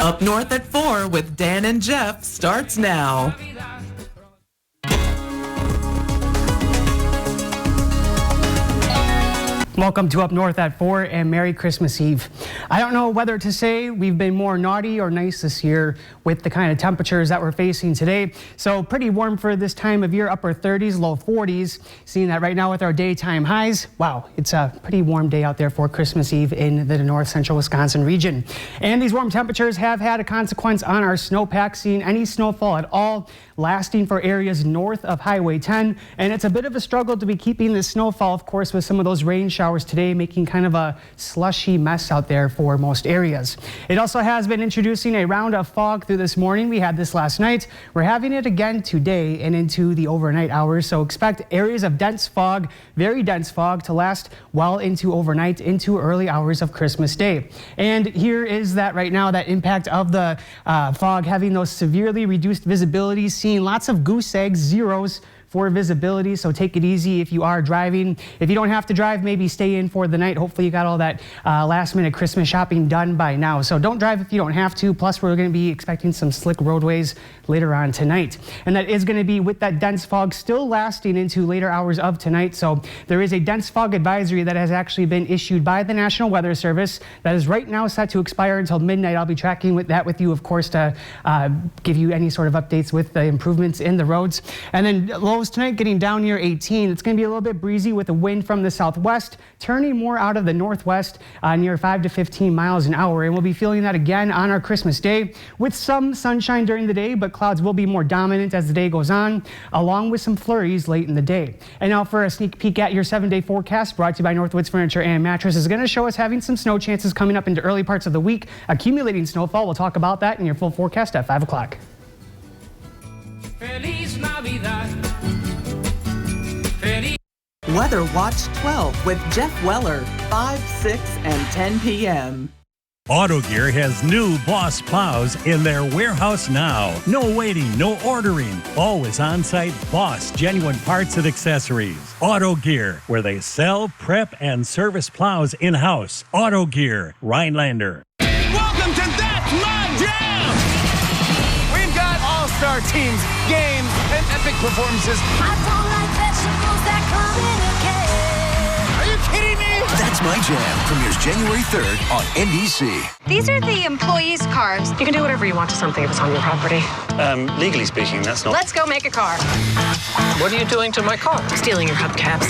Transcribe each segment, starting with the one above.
Up North at 4 with Dan and Jeff starts now. Welcome to Up North at 4 and Merry Christmas Eve. I don't know whether to say we've been more naughty or nice this year with the kind of temperatures that we're facing today. So pretty warm for this time of year, upper 30s, low 40s. Seeing that right now with our daytime highs. Wow, it's a pretty warm day out there for Christmas Eve in the north central Wisconsin region. And these warm temperatures have had a consequence on our snowpack, seeing any snowfall at all lasting for areas north of Highway 10. And it's a bit of a struggle to be keeping this snowfall, of course, with some of those rain showers today, making kind of a slushy mess out there for most areas. It also has been introducing a round of fog through this morning. We had this last night. We're having it again today and into the overnight hours. So expect areas of dense fog, very dense fog, to last well into overnight, into early hours of Christmas Day. And here is that right now, that impact of the fog having those severely reduced visibility, seeing lots of goose eggs, zeros for visibility, so take it easy if you are driving. If you don't have to drive, maybe stay in for the night. Hopefully you got all that last minute Christmas shopping done by now. So don't drive if you don't have to. Plus we're going to be expecting some slick roadways later on tonight. And that is going to be with that dense fog still lasting into later hours of tonight. So there is a dense fog advisory that has actually been issued by the National Weather Service that is right now set to expire until midnight. I'll be tracking with that you, of course, to give you any sort of updates with the improvements in the roads. And then lows tonight getting down near 18. It's going to be a little bit breezy with a wind from the southwest, turning more out of the northwest near 5 to 15 miles an hour. And we'll be feeling that again on our Christmas Day with some sunshine during the day, but clouds will be more dominant as the day goes on, along with some flurries late in the day. And now for a sneak peek at your 7-day forecast brought to you by Northwoods Furniture and Mattress is going to show us having some snow chances coming up into early parts of the week, accumulating snowfall. We'll talk about that in your full forecast at 5 o'clock. Feliz Navidad. Weather Watch 12 with Jeff Weller, 5, 6, and 10 p.m. Auto Gear has new Boss plows in their warehouse now. No waiting, no ordering. Always on-site Boss genuine parts and accessories. Auto Gear, where they sell, prep, and service plows in-house. Auto Gear, Rhinelander. Welcome to That's My Jam! We've got all-star teams, games, and epic performances. I don't like vegetables that come in a can. Are you kidding me? That's My Jam premieres January 3rd on NBC. These are the employees' cars. You can do whatever you want to something if it's on your property. Legally speaking, that's not... Let's go make a car. What are you doing to my car? Stealing your hubcaps.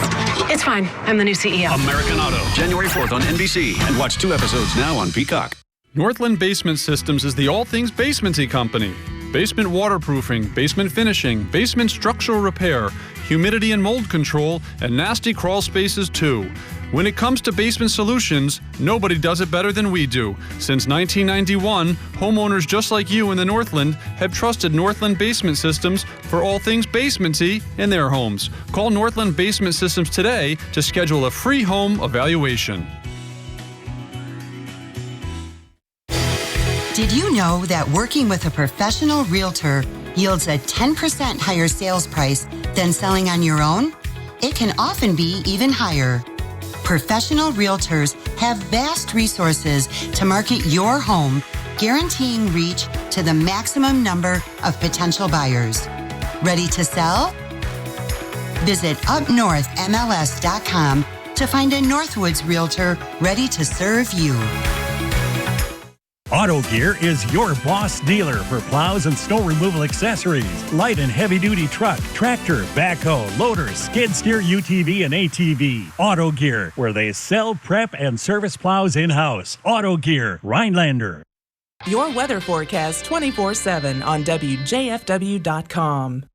It's fine. I'm the new CEO. American Auto, January 4th on NBC. And watch 2 episodes now on Peacock. Northland Basement Systems is the all things basement-y company. Basement waterproofing, basement finishing, basement structural repair, humidity and mold control, and nasty crawl spaces too. When it comes to basement solutions, nobody does it better than we do. Since 1991, homeowners just like you in the Northland have trusted Northland Basement Systems for all things basement-y in their homes. Call Northland Basement Systems today to schedule a free home evaluation. Did you know that working with a professional realtor yields a 10% higher sales price than selling on your own? It can often be even higher. Professional realtors have vast resources to market your home, guaranteeing reach to the maximum number of potential buyers. Ready to sell? Visit upnorthmls.com to find a Northwoods realtor ready to serve you. Auto Gear is your Boss dealer for plows and snow removal accessories. Light and heavy-duty truck, tractor, backhoe, loader, skid steer, UTV, and ATV. Auto Gear, where they sell, prep, and service plows in-house. Auto Gear, Rhinelander. Your weather forecast 24/7 on WJFW.com.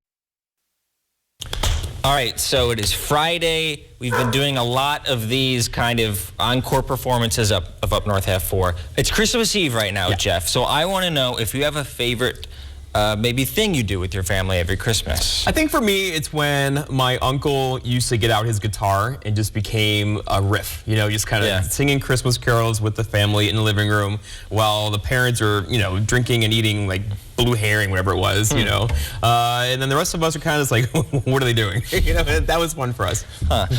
All right, so it is Friday. We've been doing a lot of these kind of encore performances of Up North at 4. It's Christmas Eve right now, Jeff. So I want to know if you have a favorite maybe thing you do with your family every Christmas. I think for me, it's when my uncle used to get out his guitar and just became a riff, you know, just kind of singing Christmas carols with the family in the living room while the parents are, you know, drinking and eating like blue herring, whatever it was, you know. And then the rest of us are kind of just like, what are they doing? You know, that was fun for us.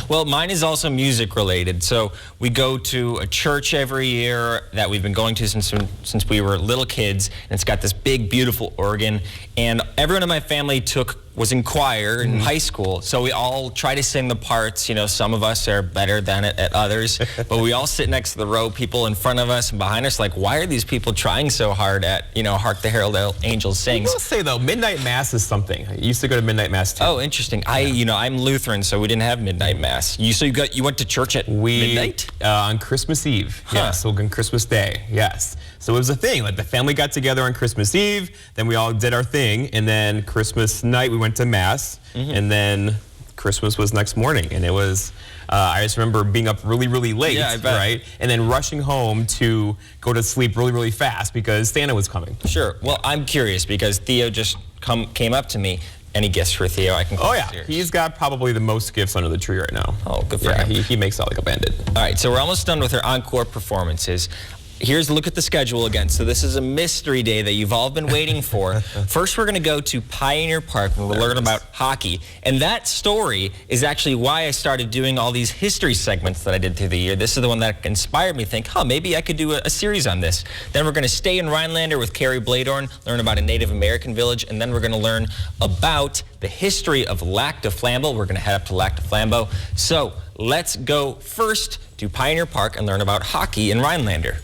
Well, mine is also music related. So we go to a church every year that we've been going to since we were little kids, and it's got this big, beautiful organ. And everyone in my family was in choir in high school, so we all try to sing the parts. You know, some of us are better than it at others, but we all sit next to the row, people in front of us and behind us, like, why are these people trying so hard at, you know, Hark the Herald Angels Sings? I will say, though, midnight mass is something. I used to go to midnight mass, too. Oh, interesting. I'm Lutheran, so we didn't have midnight mass. You went to church at midnight? On Christmas Eve. Yes, so on Christmas Day, yes. So it was a thing, like the family got together on Christmas Eve, then we all did our thing, and then Christmas night we went to mass, and then Christmas was next morning, and it was, I just remember being up really, really late, right? And then rushing home to go to sleep really, really fast because Santa was coming. Sure. Well, I'm curious because Theo just came up to me. Any gifts for Theo? I can. Oh yeah, he's got probably the most gifts under the tree right now. Oh, good for him. He makes out like a bandit. All right, so we're almost done with our encore performances. Here's a look at the schedule again. So this is a mystery day that you've all been waiting for. First, we're going to go to Pioneer Park and we'll learn about hockey. And that story is actually why I started doing all these history segments that I did through the year. This is the one that inspired me to think, maybe I could do a series on this. Then we're going to stay in Rhinelander with Carrie Bladorn, learn about a Native American village, and then we're going to learn about the history of Lactoflambeau. We're going to head up to Lactoflambeau. So let's go first to Pioneer Park and learn about hockey in Rhinelander.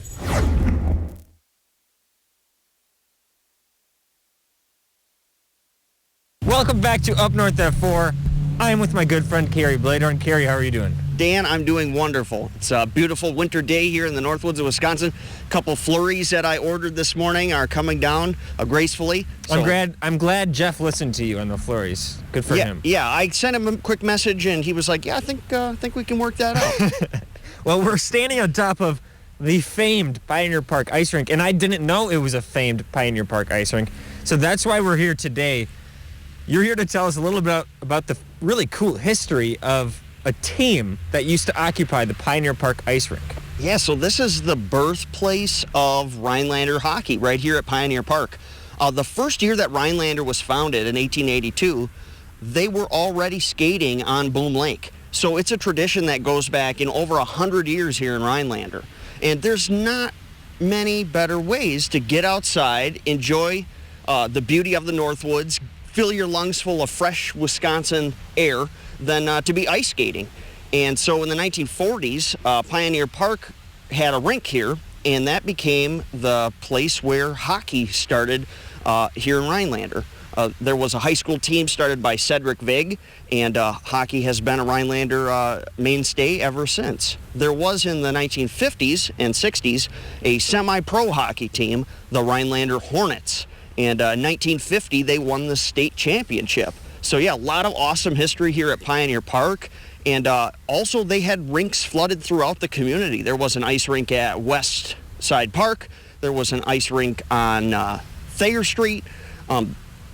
Welcome back to Up North at 4. I am with my good friend Carrie Bladorn. Carrie, how are you doing? Dan, I'm doing wonderful. It's a beautiful winter day here in the Northwoods of Wisconsin. A couple flurries that I ordered this morning are coming down gracefully. So, I'm glad Jeff listened to you on the flurries. Good for him. Yeah, I sent him a quick message and he was like, "Yeah, I think we can work that out." Well, we're standing on top of the famed Pioneer Park ice rink, and I didn't know it was a famed Pioneer Park ice rink. So that's why we're here today. You're here to tell us a little bit about the really cool history of a team that used to occupy the Pioneer Park ice rink. Yeah, so this is the birthplace of Rhinelander hockey right here at Pioneer Park. The first year that Rhinelander was founded in 1882, they were already skating on Boom Lake. So it's a tradition that goes back in over 100 years here in Rhinelander. And there's not many better ways to get outside, enjoy the beauty of the Northwoods, fill your lungs full of fresh Wisconsin air than to be ice skating. And so in the 1940s, Pioneer Park had a rink here, and that became the place where hockey started here in Rhinelander. There was a high school team started by Cedric Vig, and hockey has been a Rhinelander mainstay ever since. There was in the 1950s and 60s a semi-pro hockey team, the Rhinelander Hornets, and in 1950 they won the state championship. So yeah, a lot of awesome history here at Pioneer Park, and also they had rinks flooded throughout the community. There was an ice rink at West Side Park, there was an ice rink on Thayer Street,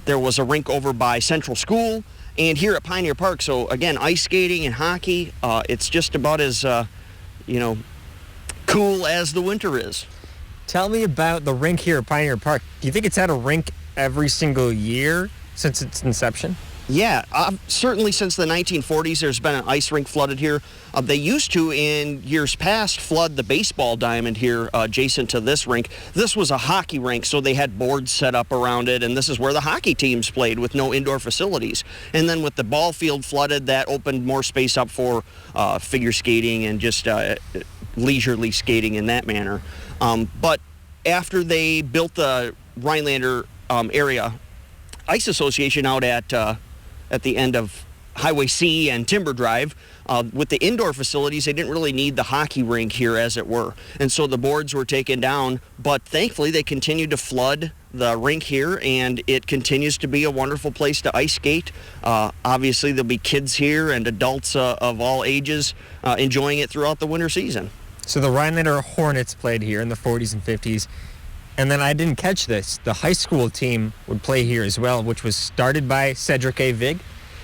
there was a rink over by Central School, and here at Pioneer Park. So again, ice skating and hockey, it's just about as, cool as the winter is. Tell me about the rink here at Pioneer Park. Do you think it's had a rink every single year since its inception? Yeah, certainly since the 1940s, there's been an ice rink flooded here. They used to, in years past, flood the baseball diamond here adjacent to this rink. This was a hockey rink, so they had boards set up around it, and this is where the hockey teams played with no indoor facilities. And then with the ball field flooded, that opened more space up for figure skating and just leisurely skating in that manner. But after they built the Rhinelander area Ice Association out at the end of Highway C and Timber Drive, with the indoor facilities, they didn't really need the hockey rink here, as it were. And so the boards were taken down, but thankfully they continued to flood the rink here, and it continues to be a wonderful place to ice skate. Obviously, there'll be kids here and adults of all ages enjoying it throughout the winter season. So the Rhinelander Hornets played here in the 40s and 50s. And then I didn't catch this. The high school team would play here as well, which was started by Cedric A. Vig.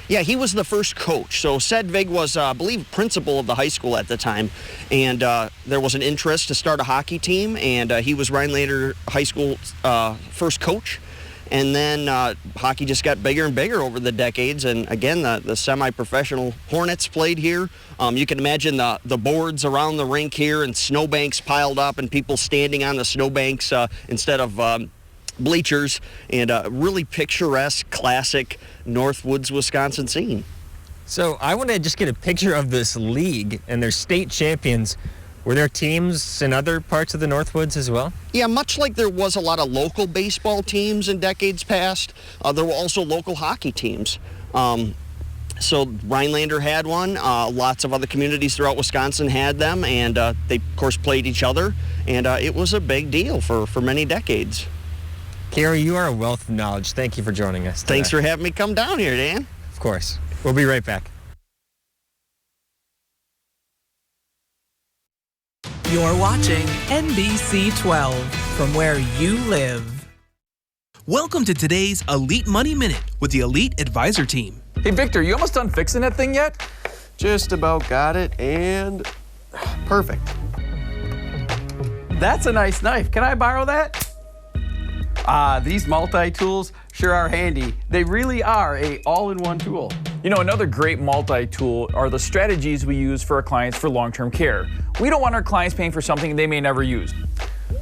Yeah, he was the first coach. So Ced Vig was, I believe, principal of the high school at the time. And there was an interest to start a hockey team, and he was Rhinelander High School's first coach. And then hockey just got bigger and bigger over the decades. And again, the semi-professional Hornets played here. You can imagine the boards around the rink here and snowbanks piled up and people standing on the snowbanks instead of bleachers, and a really picturesque, classic Northwoods, Wisconsin scene. So I want to just get a picture of this league and their state champions. Were there teams in other parts of the Northwoods as well? Yeah, much like there was a lot of local baseball teams in decades past, there were also local hockey teams. So Rhinelander had one. Lots of other communities throughout Wisconsin had them, and they, of course, played each other. And it was a big deal for many decades. Carrie, you are a wealth of knowledge. Thank you for joining us today. Thanks for having me come down here, Dan. Of course. We'll be right back. You're watching NBC 12 from where you live. Welcome to today's Elite Money Minute with the Elite Advisor Team. Hey, Victor, you almost done fixing that thing yet? Just about got it, and perfect. That's a nice knife. Can I borrow that? These multi-tools sure are handy. They really are a all-in-one tool. You know, another great multi-tool are the strategies we use for our clients for long-term care. We don't want our clients paying for something they may never use.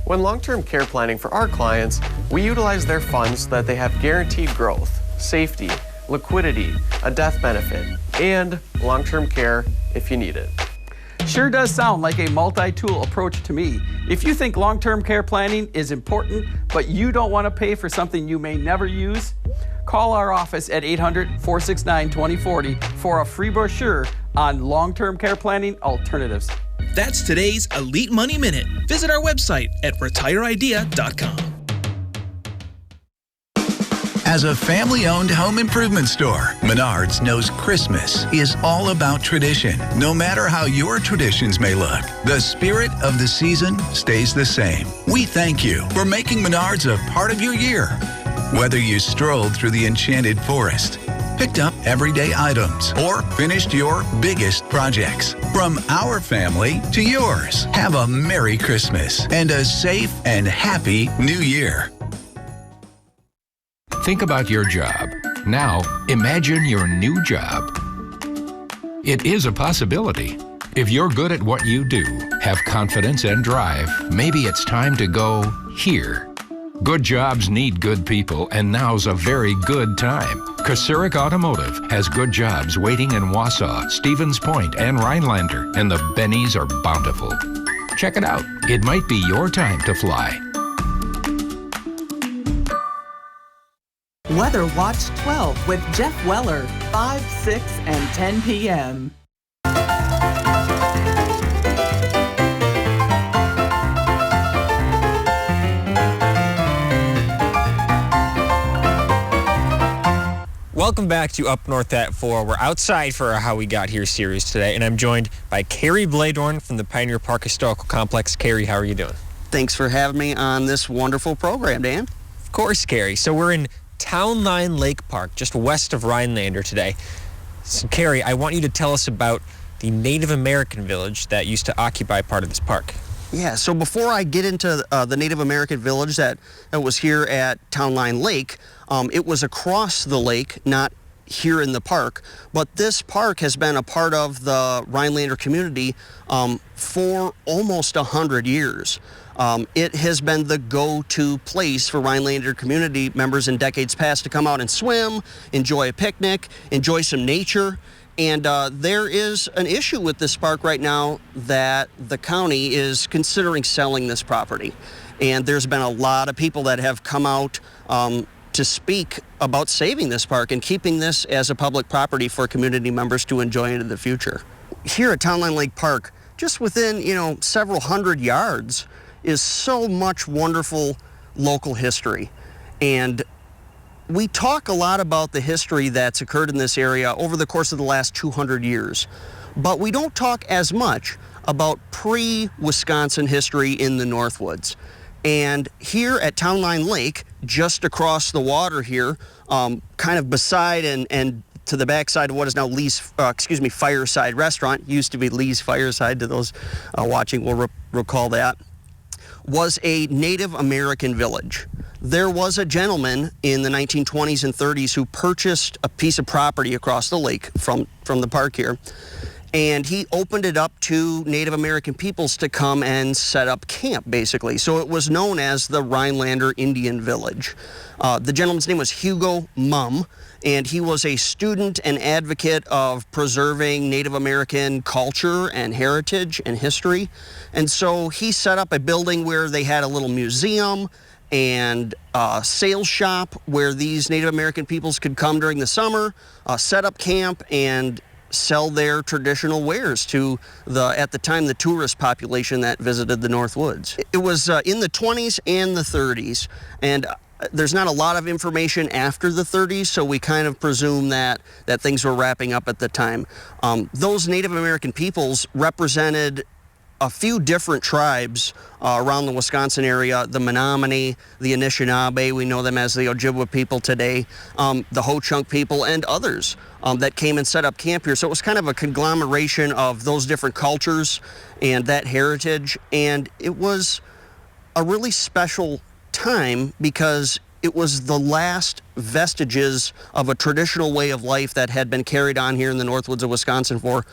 When long-term care planning for our clients, we utilize their funds so that they have guaranteed growth, safety, liquidity, a death benefit, and long-term care if you need it. Sure does sound like a multi-tool approach to me. If you think long-term care planning is important, but you don't want to pay for something you may never use, call our office at 800-469-2040 for a free brochure on long-term care planning alternatives. That's today's Elite Money Minute. Visit our website at retireidea.com. As a family-owned home improvement store, Menards knows Christmas is all about tradition. No matter how your traditions may look, the spirit of the season stays the same. We thank you for making Menards a part of your year. Whether you strolled through the enchanted forest, picked up everyday items, or finished your biggest projects, from our family to yours, have a Merry Christmas and a safe and happy New Year. Think about your job. Now, imagine your new job. It is a possibility. If you're good at what you do, have confidence and drive, maybe it's time to go here. Good jobs need good people, and now's a very good time. Kosurik Automotive has good jobs waiting in Wausau, Stevens Point, and Rhinelander, and the bennies are bountiful. Check it out. It might be your time to fly. Weather Watch 12 with Jeff Weller, 5, 6, and 10 p.m. Welcome back to Up North at 4. We're outside for our How We Got Here series today, and I'm joined by Carrie Bladorn from the Pioneer Park Historical Complex. Carrie, how are you doing? Thanks for having me on this wonderful program, Dan. Of course, Carrie. So we're in Town Line Lake Park, just west of Rhinelander today. So, Carrie, I want you to tell us about the Native American village that used to occupy part of this park. Yeah, so before I get into the Native American village that was here at Town Line Lake, it was across the lake, not here in the park, but this park has been a part of the Rhinelander community for almost 100 years. It has been the go-to place for Rhinelander community members in decades past to come out and swim, enjoy a picnic, enjoy some nature. And there is an issue with this park right now that the county is considering selling this property. And there's been a lot of people that have come out to speak about saving this park and keeping this as a public property for community members to enjoy into the future. Here at Town Line Lake Park, just within, several hundred yards, is so much wonderful local history. And we talk a lot about the history that's occurred in this area over the course of the last 200 years, but we don't talk as much about pre-Wisconsin history in the Northwoods. And here at Town Line Lake, just across the water here, kind of beside and to the backside of what is now Lee's, Fireside Restaurant, used to be Lee's Fireside, to those watching will recall that, was a Native American village there was a gentleman in the 1920s and 30s who purchased a piece of property across the lake from the park here, and he opened it up to Native American peoples to come and set up camp, basically. So it was known as the Rhinelander Indian Village. The gentleman's name was Hugo Mumm, and he was a student and advocate of preserving Native American culture and heritage and history. And so he set up a building where they had a little museum and a sales shop where these Native American peoples could come during the summer, set up camp, and sell their traditional wares to at the time, the tourist population that visited the North Woods. It was in the 20s and the 30s, and there's not a lot of information after the 30s, so we kind of presume that things were wrapping up at the time. Those Native American peoples represented a few different tribes around the Wisconsin area: the Menominee, the Anishinaabe, we know them as the Ojibwe people today, the Ho-Chunk people, and others that came and set up camp here. So it was kind of a conglomeration of those different cultures and that heritage, and it was a really special time because it was the last vestiges of a traditional way of life that had been carried on here in the Northwoods of Wisconsin for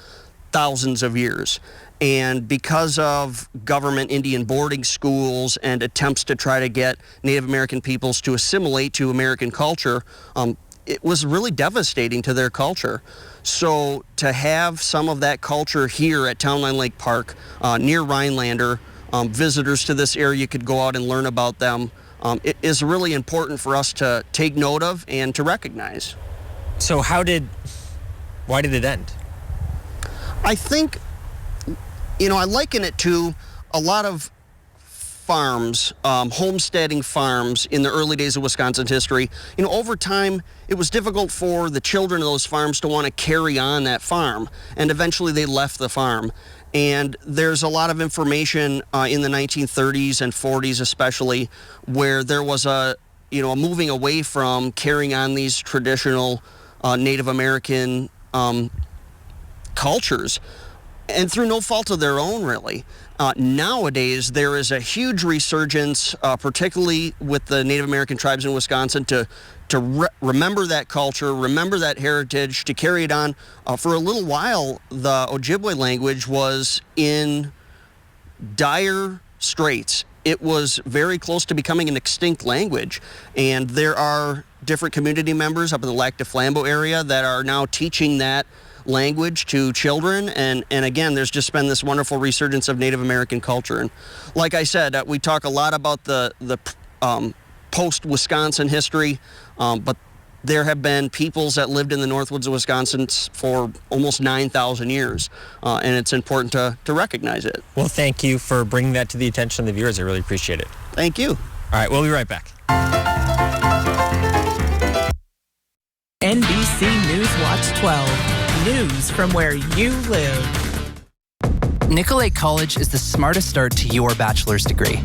thousands of years. And because of government Indian boarding schools and attempts to try to get Native American peoples to assimilate to American culture, it was really devastating to their culture. So to have some of that culture here at Town Line Lake Park, near Rhinelander, visitors to this area could go out and learn about them. It is really important for us to take note of and to recognize. So why did it end? I think, I liken it to a lot of farms, homesteading farms in the early days of Wisconsin's history. Over time, it was difficult for the children of those farms to want to carry on that farm, and eventually they left the farm. And there's a lot of information in the 1930s and 40s especially where there was a moving away from carrying on these traditional Native American cultures, and through no fault of their own, really. Nowadays, there is a huge resurgence, particularly with the Native American tribes in Wisconsin, to remember that culture, remember that heritage, to carry it on. For a little while, the Ojibwe language was in dire straits. It was very close to becoming an extinct language, and there are different community members up in the Lactoflambeau area that are now teaching that language to children, and again, there's just been this wonderful resurgence of Native American culture. And like I said, we talk a lot about the post-Wisconsin history, but there have been peoples that lived in the Northwoods of Wisconsin for almost 9,000 years, and it's important to recognize it. Well, thank you for bringing that to the attention of the viewers. I really appreciate it. Thank you. All right, we'll be right back. NBC News Watch 12. News from where you live. Nicolet College is the smartest start to your bachelor's degree.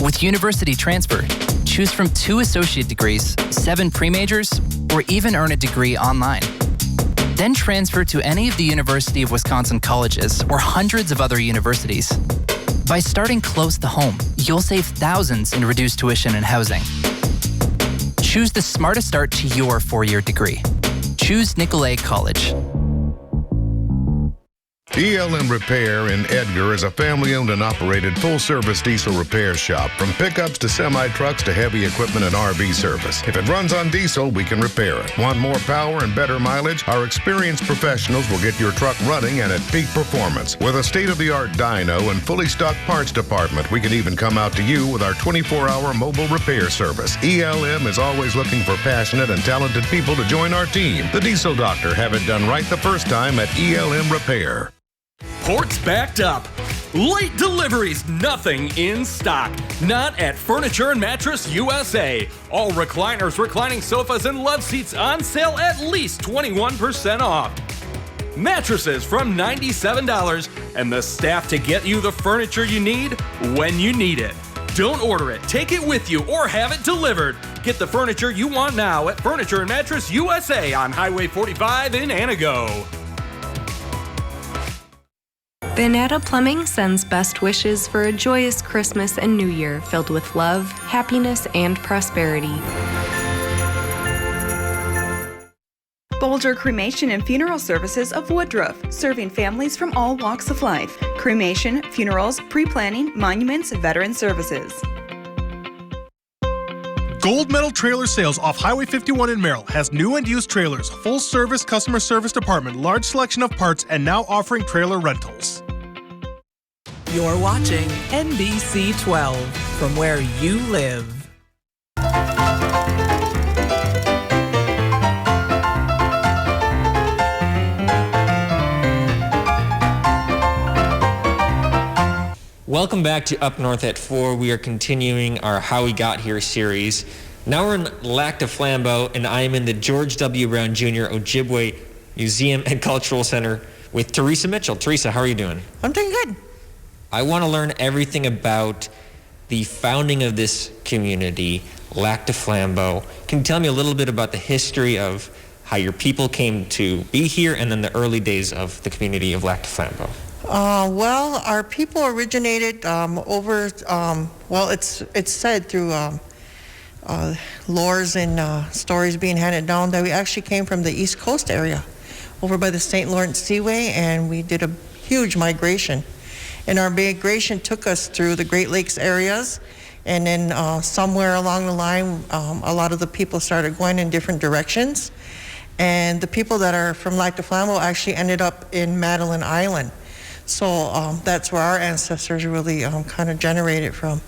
With university transfer, choose from 2 associate degrees, 7 pre-majors, or even earn a degree online. Then transfer to any of the University of Wisconsin colleges or hundreds of other universities. By starting close to home, you'll save thousands in reduced tuition and housing. Choose the smartest start to your 4-year degree. Choose Nicolet College. ELM Repair in Edgar is a family-owned and operated full-service diesel repair shop. From pickups to semi-trucks to heavy equipment and RV service. If it runs on diesel, we can repair it. Want more power and better mileage? Our experienced professionals will get your truck running and at peak performance. With a state-of-the-art dyno and fully stocked parts department, we can even come out to you with our 24-hour mobile repair service. ELM is always looking for passionate and talented people to join our team. The Diesel Doctor. Have it done right the first time at ELM Repair. Ports backed up. Late deliveries, nothing in stock. Not at Furniture and Mattress USA. All recliners, reclining sofas, and love seats on sale at least 21% off. Mattresses from $97 and the staff to get you the furniture you need when you need it. Don't order it, take it with you, or have it delivered. Get the furniture you want now at Furniture and Mattress USA on Highway 45 in Anago. Banana Plumbing sends best wishes for a joyous Christmas and New Year filled with love, happiness, and prosperity. Bolger Cremation and Funeral Services of Woodruff, serving families from all walks of life. Cremation, funerals, pre-planning, monuments, veteran services. Gold Medal Trailer Sales off Highway 51 in Merrill has new and used trailers, full service customer service department, large selection of parts, and now offering trailer rentals. You're watching NBC 12 from where you live. Welcome back to Up North at 4. We are continuing our How We Got Here series. Now we're in Lactoflambeau, and I am in the George W. Brown Jr. Ojibwe Museum and Cultural Center with Teresa Mitchell. Teresa, how are you doing? I'm doing good. I want to learn everything about the founding of this community, Lactoflambeau. Can you tell me a little bit about the history of how your people came to be here and then the early days of the community of Lactoflambeau? Well, our people originated it's said through lores and stories being handed down that we actually came from the East Coast area over by the St. Lawrence Seaway, and we did a huge migration. And our migration took us through the Great Lakes areas, and then somewhere along the line, a lot of the people started going in different directions. And the people that are from Lactoflambeau actually ended up in Madeline Island. So that's where our ancestors really kind of generated from.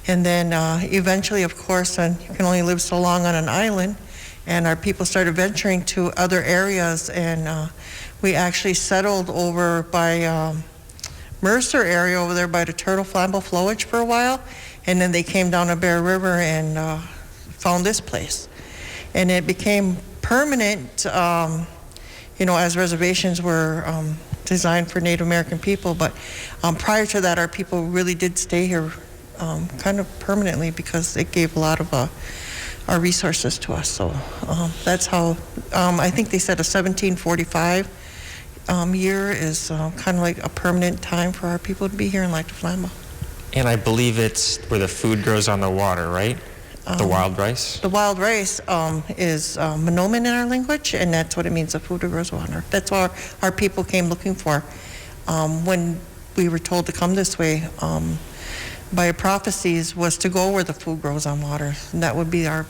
And then eventually, of course, and you can only live so long on an island, and our people started venturing to other areas, and we actually settled over by Mercer area over there by the Turtle Flambeau flowage for a while, and then they came down the Bear River and found this place. And it became permanent, as reservations were designed for Native American people, but prior to that, our people really did stay here kind of permanently because it gave a lot of our resources to us. So that's how, I think they said a 1745 year is kind of like a permanent time for our people to be here in Lactoflambeau. And I believe it's where the food grows on the water, right? The wild rice? The wild rice is Monoman in our language, and that's what it means, the food that grows water. That's what our people came looking for. When we were told to come this way, by prophecies, was to go where the food grows on water. And that would be our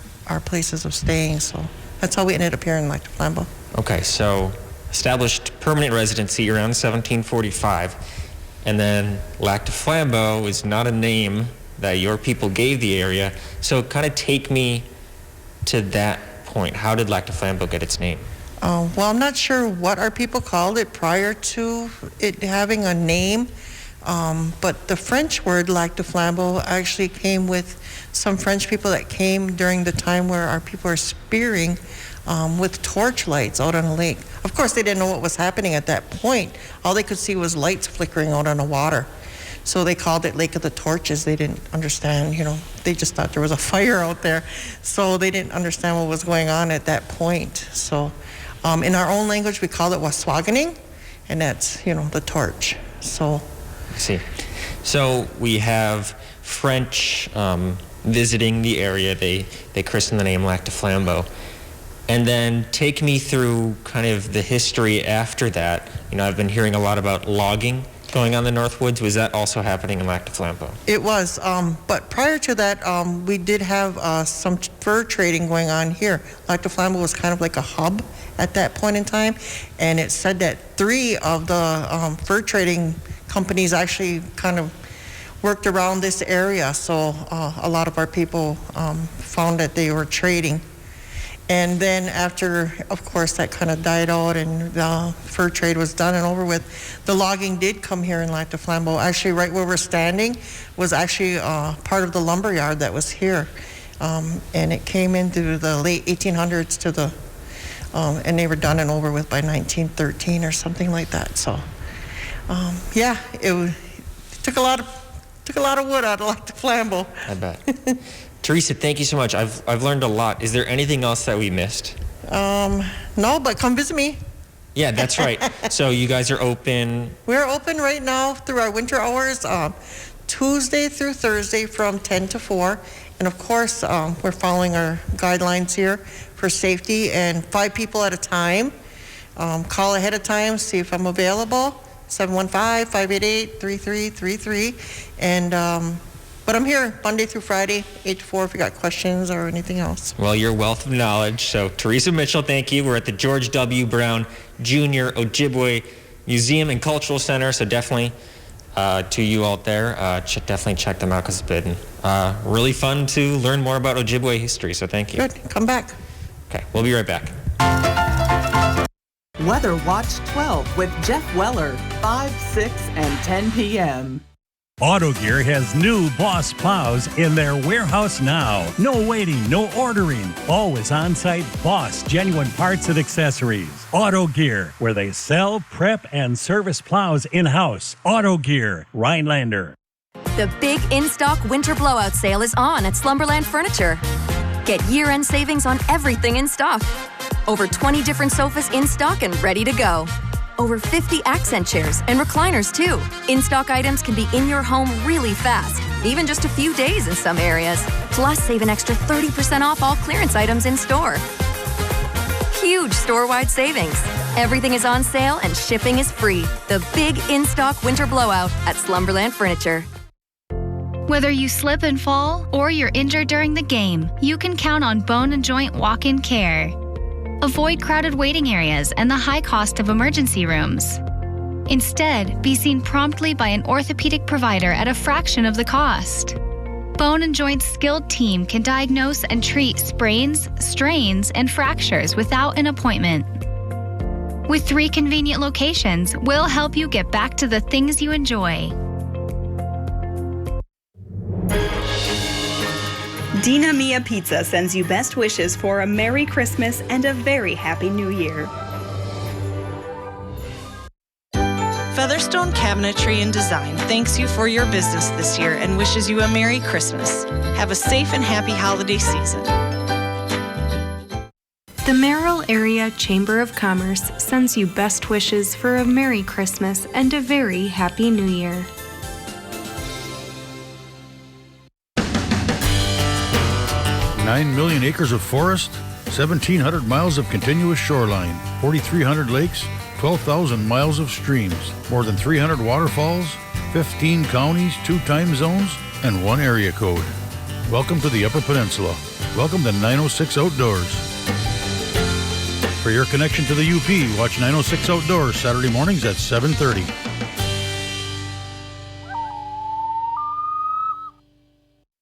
places of staying. So that's how we ended up here in Lactoflambeau. Okay, so established permanent residency around 1745. And then Lactoflambeau is not a name that your people gave the area. So kind of take me to that point. How did Lactoflambeau get its name? Well, I'm not sure what our people called it prior to it having a name, but the French word Lactoflambeau actually came with some French people that came during the time where our people were spearing with torch lights out on a lake. Of course, they didn't know what was happening at that point. All they could see was lights flickering out on the water. So they called it Lake of the Torches. They didn't understand, they just thought there was a fire out there. So they didn't understand what was going on at that point. So in our own language, we call it Waswaganing, and that's, the torch. So. I see. So we have French visiting the area. They christened the name Lactoflambeau. And then take me through kind of the history after that. I've been hearing a lot about logging going on in the Northwoods. Was that also happening in Lactoflambeau? It was, but prior to that, we did have some fur trading going on here. Lactoflambeau was kind of like a hub at that point in time, and it said that 3 of the fur trading companies actually kind of worked around this area, so a lot of our people found that they were trading. And then after, of course, that kind of died out and the fur trade was done and over with, the logging did come here in Lactoflambeau. Actually, right where we're standing was actually part of the lumber yard that was here. And it came into the late 1800s to the, and they were done and over with by 1913 or something like that. So, it took a lot of wood out of Lactoflambeau. I bet. Teresa, thank you so much. I've learned a lot. Is there anything else that we missed? No, but come visit me. Yeah, that's right. So you guys are open. We're open right now through our winter hours, Tuesday through Thursday from 10 to 4. And of course, we're following our guidelines here for safety, and 5 people at a time. Call ahead of time, see if I'm available, 715-588-3333. And, but I'm here Monday through Friday, 8 to 4 if you got questions or anything else. Well, your wealth of knowledge. So Teresa Mitchell, thank you. We're at the George W. Brown Jr. Ojibwe Museum and Cultural Center, so definitely to you out there, definitely check them out because it's been really fun to learn more about Ojibwe history, so thank you. Good, come back. Okay, we'll be right back. Weather Watch 12 with Jeff Weller, 5, 6, and 10 p.m. Auto Gear has new Boss plows in their warehouse now. No waiting, no ordering. Always on-site Boss genuine parts and accessories. Auto Gear, where they sell, prep, and service plows in-house. Auto Gear, Rhinelander. The big in-stock winter blowout sale is on at Slumberland Furniture. Get year-end savings on everything in stock. Over 20 different sofas in stock and ready to go. Over 50 accent chairs and recliners, too. In-stock items can be in your home really fast, even just a few days in some areas. Plus, save an extra 30% off all clearance items in store. Huge store-wide savings. Everything is on sale and shipping is free. The big in-stock winter blowout at Slumberland Furniture. Whether you slip and fall or you're injured during the game, you can count on Bone and Joint Walk-In Care. Avoid crowded waiting areas and the high cost of emergency rooms. Instead, be seen promptly by an orthopedic provider at a fraction of the cost. Bone and Joint's skilled team can diagnose and treat sprains, strains, and fractures without an appointment. With 3 convenient locations, we'll help you get back to the things you enjoy. Dina Mia Pizza sends you best wishes for a Merry Christmas and a very Happy New Year. Featherstone Cabinetry and Design thanks you for your business this year and wishes you a Merry Christmas. Have a safe and happy holiday season. The Merrill Area Chamber of Commerce sends you best wishes for a Merry Christmas and a very Happy New Year. $9 million acres of forest, 1,700 miles of continuous shoreline, 4,300 lakes, 12,000 miles of streams, more than 300 waterfalls, 15 counties, 2 time zones, and 1 area code. Welcome to the Upper Peninsula. Welcome to 906 Outdoors. For your connection to the UP, watch 906 Outdoors Saturday mornings at 7:30.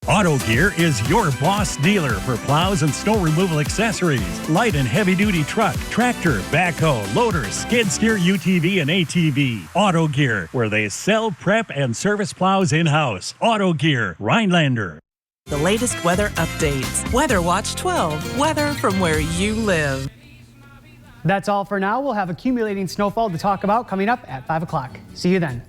Auto Gear is your Boss dealer for plows and snow removal accessories, light and heavy-duty truck, tractor, backhoe, loader, skid steer, UTV, and ATV. Auto Gear, where they sell, prep, and service plows in-house. Auto Gear, Rhinelander. The latest weather updates. Weather Watch 12. Weather from where you live. That's all for now. We'll have accumulating snowfall to talk about coming up at 5 o'clock. See you then.